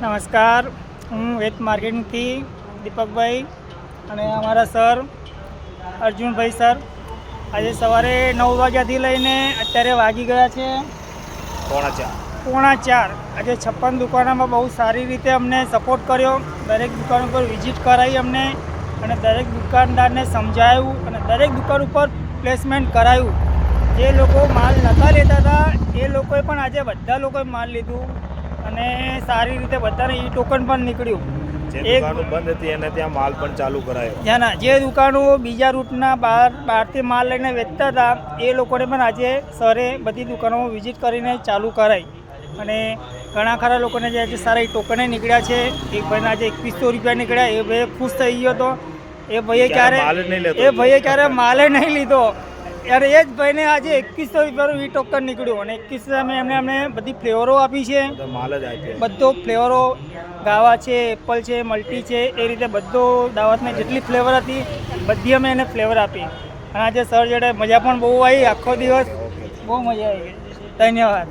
નમસ્કાર, હું વેત માર્કેટિંગથી દીપકભાઈ અને અમારા સર અર્જુનભાઈ સર આજે સવારે 9 વાગ્યાથી લઈને અત્યારે વાગી ગયા છે પોણા 4. આજે 56 દુકાનોમાં બહુ સારી રીતે અમને સપોર્ટ કર્યો. દરેક દુકાન ઉપર વિઝિટ કરાવી અમને અને દરેક દુકાનદારને સમજાવ્યું અને દરેક દુકાન ઉપર પ્લેસમેન્ટ કરાવ્યું. જે લોકો માલ નહોતા લેતા હતા એ લોકોએ પણ આજે બધા લોકોએ માલ લીધું અને સારી રીતે બધાને ઈ ટોકન પણ નીકળ્યું. એક બંધ હતી અને ત્યાં માલ પણ ચાલુ કરાયો. જ્યાં જે દુકાનો બીજા રૂટના બહારથી માલ લઈને વેચતા હતા એ લોકોને પણ આજે સરે બધી દુકાનોમાં વિઝિટ કરીને ચાલુ કરાઈ અને ઘણા ખરા લોકોને જે આજે સારા ટોકને નીકળ્યા છે. એક ભાઈને આજે 2100 રૂપિયા નીકળ્યા. એ ભાઈ ખુશ થઈ ગયો હતો. એ ભાઈએ ક્યારે માલે નહીં લીધો. ત્યારે એ જ ભાઈને આજે 2100 રૂપિયાનું ઈ ટોકન નીકળ્યું અને 2100 અમને બધી ફ્લેવરો આપી છે. બધો ફ્લેવરો ગાવા છે, એપલ છે, મલ્ટી છે, એ રીતે બધો દાવતની જેટલી ફ્લેવર હતી બધી અમે એને ફ્લેવર આપી અને આજે સર જોડે મજા પણ બહુ આવી. આખો દિવસ બહુ મજા આવી. ધન્યવાદ.